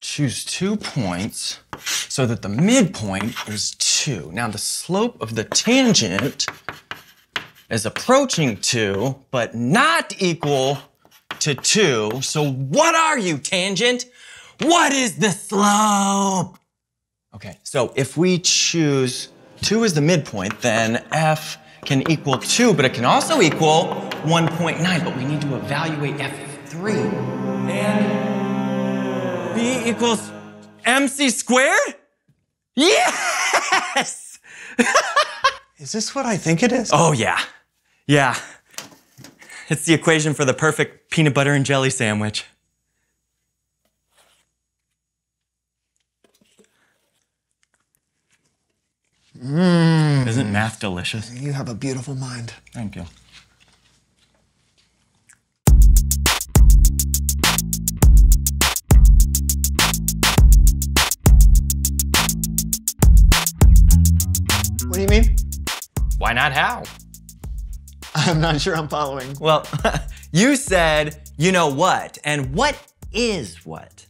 choose 2 points so that the midpoint is 2. Now the slope of the tangent is approaching 2, but not equal to 2. So what are you, tangent? What is the slope? Okay, so if we choose 2 as the midpoint, then f can equal 2, but it can also equal 1.9, but we need to evaluate f3. And b equals mc squared? Yes! Is this what I think it is? Oh, yeah. Yeah. It's the equation for the perfect peanut butter and jelly sandwich. Isn't math delicious? You have a beautiful mind. Thank you. What do you mean? Why not how? I'm not sure I'm following. Well, you said, you know what, and what is what?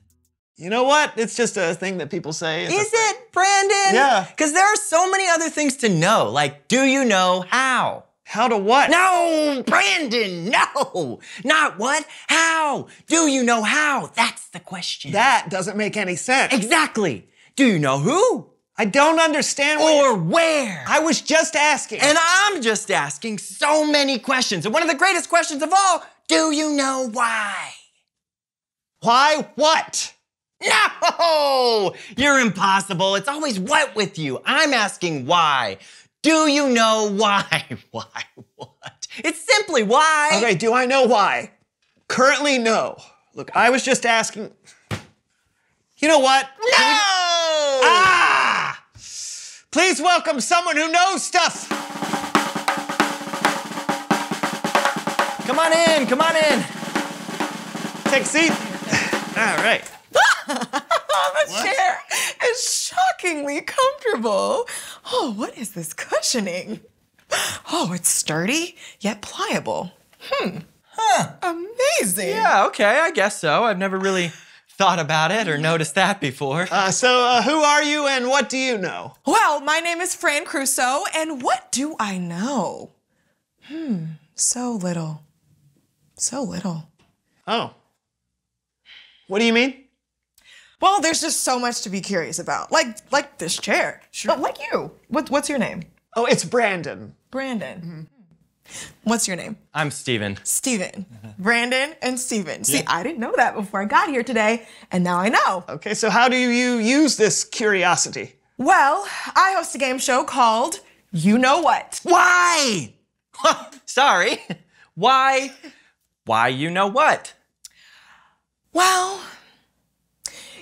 You know what? It's just a thing that people say. Is it, Brandon? Yeah. Because there are so many other things to know, like, do you know how? How to what? No, Brandon, no! Not what, how? Do you know how? That's the question. That doesn't make any sense. Exactly. Do you know who? I don't understand what Or where? I was just asking. And I'm just asking so many questions. And one of the greatest questions of all, do you know why? Why what? No! You're impossible. It's always what with you. I'm asking why. Do you know why? Why? What? It's simply why. Okay, do I know why? Currently, no. Look, I was just asking. You know what? No! Ah! Please welcome someone who knows stuff. Come on in, come on in. Take a seat. All right. The chair is shockingly comfortable. Oh, what is this cushioning? Oh, it's sturdy, yet pliable. Huh. Amazing. Yeah, okay, I guess so. I've never really thought about it or noticed that before. So who are you and what do you know? Well, my name is Fran Crusoe, and what do I know? So little. So little. Oh. What do you mean? Well, there's just so much to be curious about. Like this chair. Sure. Like you. What's your name? Oh, it's Brandon. Brandon. What's your name? I'm Steven. Steven. Brandon and Steven. See, I didn't know that before I got here today, and now I know. Okay, so how do you use this curiosity? Well, I host a game show called You Know What. Why? Sorry. Why? Why you know what? Well,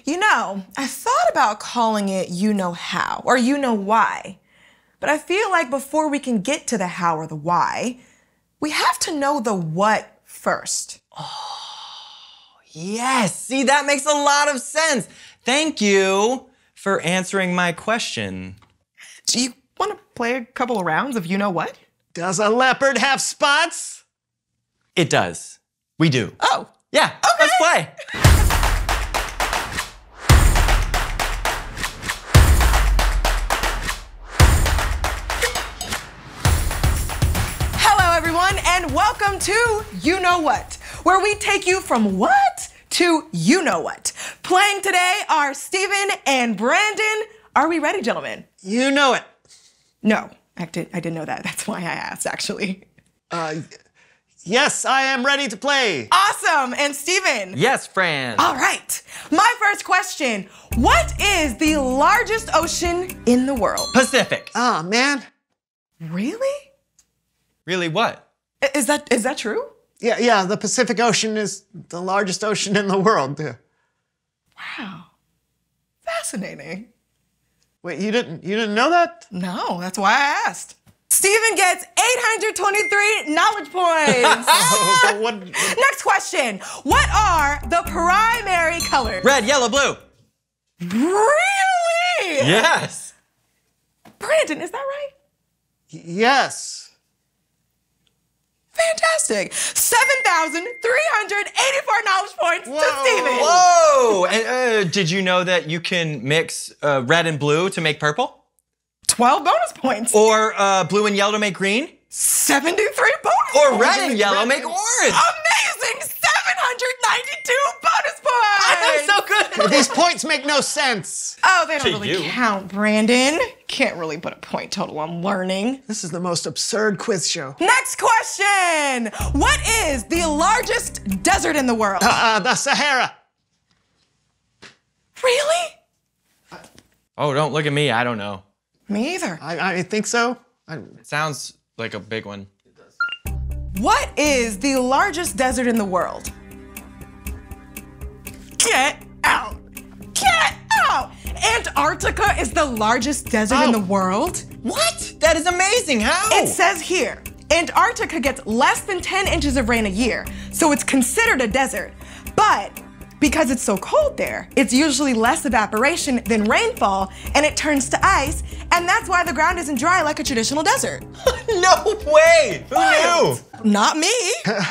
you know, I thought about calling it You Know How, or You Know Why. But I feel like before we can get to the how or the why, we have to know the what first. Yes, see, that makes a lot of sense. Thank you for answering my question. Do you want to play a couple of rounds of You Know What? Does a leopard have spots? It does. We do. Oh. Yeah, let's play. Hello, everyone, and welcome to You Know What, where we take you from what to you know what. Playing today are Steven and Brandon. Are we ready, gentlemen? You know it. No, I didn't know that. That's why I asked, actually. Yes, I am ready to play. Awesome, and Steven? Yes, Fran. All right, my first question. What is the largest ocean in the world? Pacific. Ah, man. Really? Really what? Is that true? Yeah, the Pacific Ocean is the largest ocean in the world. Yeah. Wow, fascinating. Wait, you didn't know that? No, that's why I asked. Steven gets 823 knowledge points. What? Next question. What are the primary colors? Red, yellow, blue. Really? Yes. Brandon, is that right? Yes. Fantastic. 7,384 knowledge points to Steven. Whoa! And did you know that you can mix red and blue to make purple? 12 bonus points. Or blue and yellow to make green? 73 bonus Or points. red and yellow make orange? Amazing! 792 bonus points. I'm so good at These points make no sense. Oh, they don't To really you. count, Brandon. Can't really put a point total on learning. This is the most absurd quiz show. Next question. What is the largest desert in the world? The Sahara. Really? Oh, don't look at me. I don't know. Me either. I think so. It sounds like a big one. What is the largest desert in the world? Get out. Get out. Antarctica is the largest desert in the world. What? That is amazing. How? It says here, Antarctica gets less than 10 inches of rain a year, so it's considered a desert. But because it's so cold there, it's usually less evaporation than rainfall, and it turns to ice, and that's why the ground isn't dry like a traditional desert. No way. Who knew? Not me.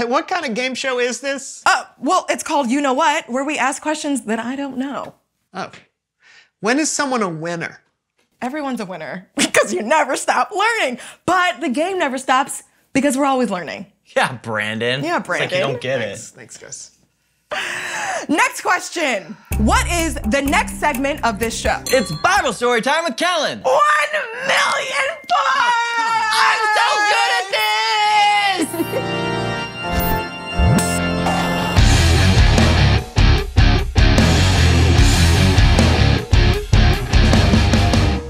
What kind of game show is this? Well, it's called You Know What, where we ask questions that I don't know. Oh. When is someone a winner? Everyone's a winner because you never stop learning, but the game never stops because we're always learning. Yeah, Brandon. Yeah, It's like you Brandon. don't get it. Thanks, guys. Next question. What is the next segment of this show? It's Bible story time with Kellen. 1 million points! I'm so good at this!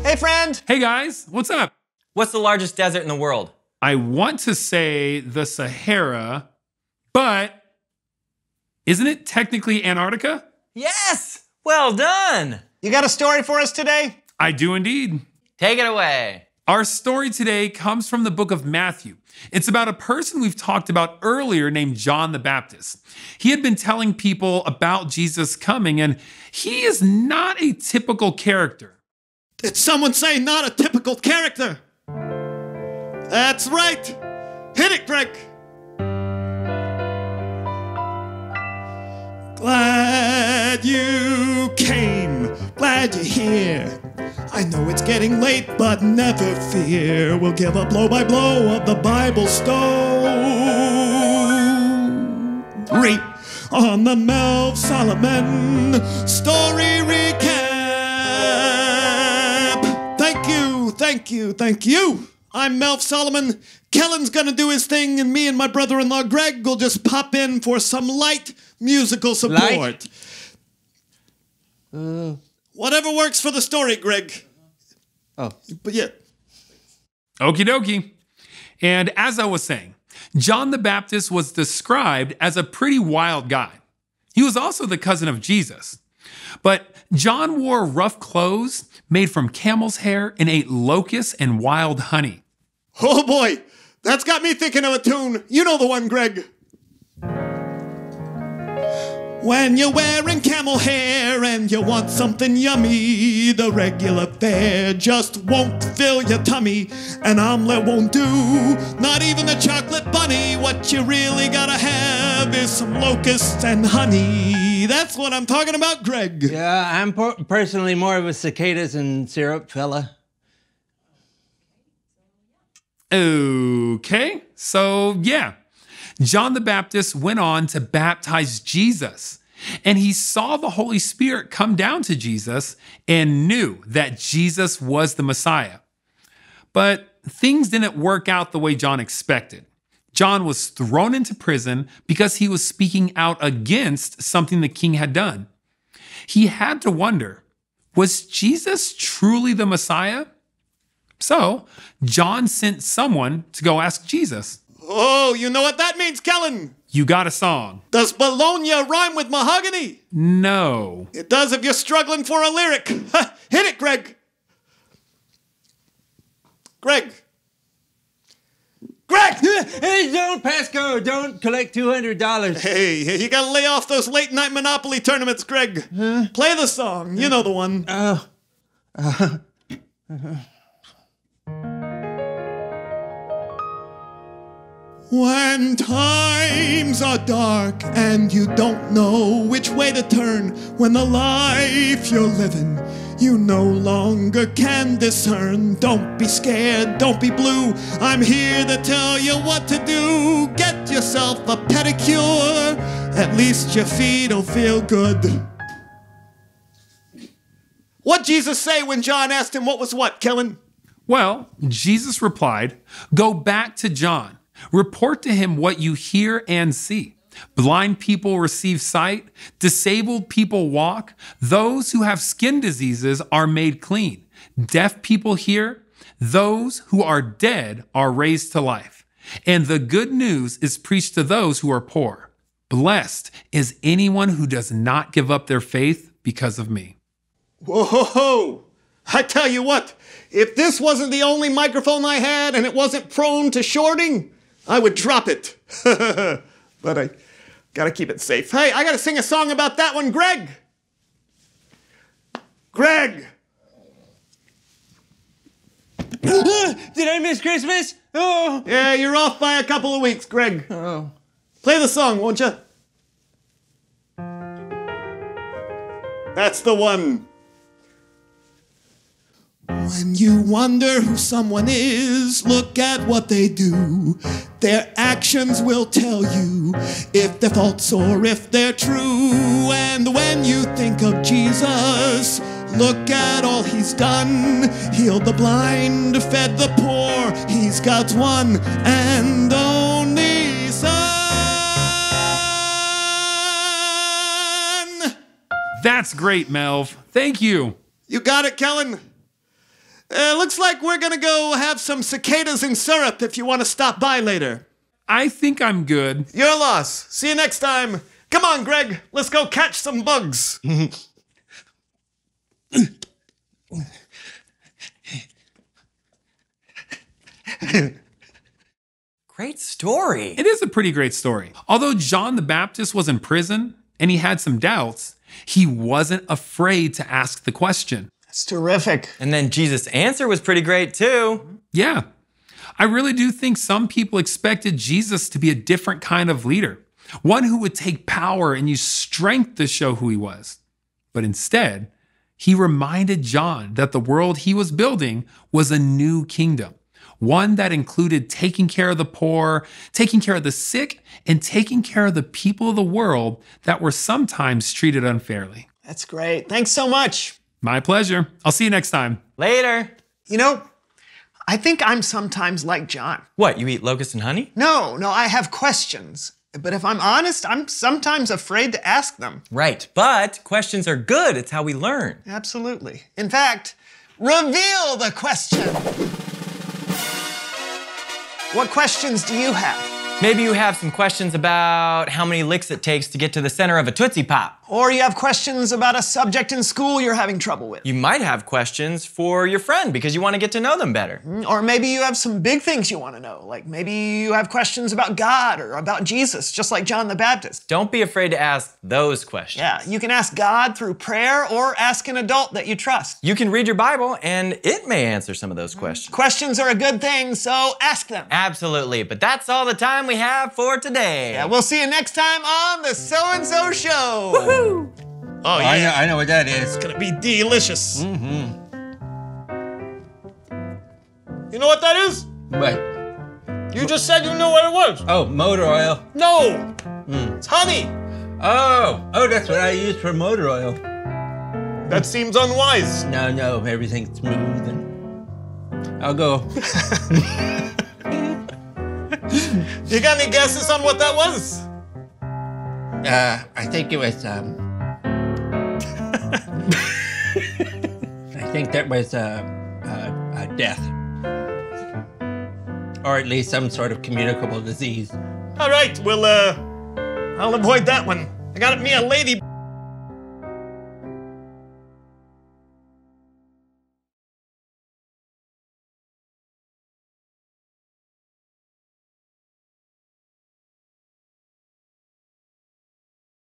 Hey, friend. Hey guys, what's up? What's the largest desert in the world? I want to say the Sahara, but isn't it technically Antarctica? Yes! Well done! You got a story for us today? I do indeed. Take it away. Our story today comes from the book of Matthew. It's about a person we've talked about earlier named John the Baptist. He had been telling people about Jesus coming, and he is not a typical character. Did someone say not a typical character? That's right. Hit it, Greg. Glad you came. Glad you're here. I know it's getting late, but never fear. We'll give a blow-by-blow of the Bible story on the Melv Solomon Story Recap. Thank you. I'm Melv Solomon. Kellen's gonna do his thing, and me and my brother-in-law Greg will just pop in for some light musical support. Whatever works for the story, Greg. Oh. But yeah. Okie dokie. And as I was saying, John the Baptist was described as a pretty wild guy. He was also the cousin of Jesus. But John wore rough clothes made from camel's hair and ate locusts and wild honey. Oh boy, that's got me thinking of a tune. You know the one, Greg. When you're wearing camel hair and you want something yummy, the regular fare just won't fill your tummy. An omelet won't do, not even a chocolate bunny. What you really gotta have is some locusts and honey. That's what I'm talking about, Greg. Yeah, I'm personally more of a cicadas and syrup fella. Okay, so yeah. John the Baptist went on to baptize Jesus, and he saw the Holy Spirit come down to Jesus and knew that Jesus was the Messiah. But things didn't work out the way John expected. John was thrown into prison because he was speaking out against something the king had done. He had to wonder, was Jesus truly the Messiah? So John sent someone to go ask Jesus. Oh, you know what that means, Kellen? You got a song? Does Bologna rhyme with mahogany? No. It does if you're struggling for a lyric. Hit it, Greg. Greg. Hey, don't passcode. Don't collect $200. Hey, you gotta lay off those late night Monopoly tournaments, Greg. Play the song. You know the one. When times are dark and you don't know which way to turn, when the life you're living you no longer can discern, don't be scared, don't be blue. I'm here to tell you what to do. Get yourself a pedicure, at least your feet'll feel good. What'd Jesus say when John asked him what was what, Kellen? Well, Jesus replied, "Go back to John. Report to him what you hear and see. Blind people receive sight, disabled people walk, those who have skin diseases are made clean, deaf people hear, those who are dead are raised to life. And the good news is preached to those who are poor. Blessed is anyone who does not give up their faith because of me." Whoa! I tell you what, if this wasn't the only microphone I had and it wasn't prone to shorting, I would drop it. But I gotta keep it safe. Hey, I gotta sing a song about that one, Greg! Greg! Did I miss Christmas? Oh. Yeah, you're off by a couple of weeks, Greg. Oh. Play the song, won't you? That's the one. When you wonder who someone is, look at what they do. Their actions will tell you if they're false or if they're true. And when you think of Jesus, look at all he's done. Healed the blind, fed the poor. He's God's one and only Son. That's great, Melv. Thank you. You got it, Kellen. Looks like we're gonna go have some cicadas and syrup if you want to stop by later. I think I'm good. Your loss. See you next time. Come on, Greg. Let's go catch some bugs. Great story. It is a pretty great story. Although John the Baptist was in prison and he had some doubts, he wasn't afraid to ask the question. That's terrific. And then Jesus' answer was pretty great too. Yeah, I really do think some people expected Jesus to be a different kind of leader, one who would take power and use strength to show who he was. But instead, he reminded John that the world he was building was a new kingdom, one that included taking care of the poor, taking care of the sick, and taking care of the people of the world that were sometimes treated unfairly. That's great. Thanks so much. My pleasure. I'll see you next time. Later. You know, I think I'm sometimes like John. What, you eat locusts and honey? No, I have questions. But if I'm honest, I'm sometimes afraid to ask them. Right, but questions are good. It's how we learn. Absolutely. In fact, reveal the question. What questions do you have? Maybe you have some questions about how many licks it takes to get to the center of a Tootsie Pop. Or you have questions about a subject in school you're having trouble with. You might have questions for your friend because you want to get to know them better. Or maybe you have some big things you want to know. Like maybe you have questions about God or about Jesus, just like John the Baptist. Don't be afraid to ask those questions. Yeah, you can ask God through prayer or ask an adult that you trust. You can read your Bible and it may answer some of those questions. Questions are a good thing, so ask them. Absolutely, but that's all the time we have for today. Yeah, we'll see you next time on the So&So Show. Woohoo! Oh yeah, I know what that is. it's gonna be delicious. Mm-hmm. You know what that is? But You just said you knew what it was. oh, motor oil. No, it's honey. Oh, that's what I use for motor oil. That seems unwise. No, everything's smooth and I'll go. You got any guesses on what that was? I think it was I think that was a death, or at least some sort of communicable disease. All right, well, I'll avoid that one. I got me a lady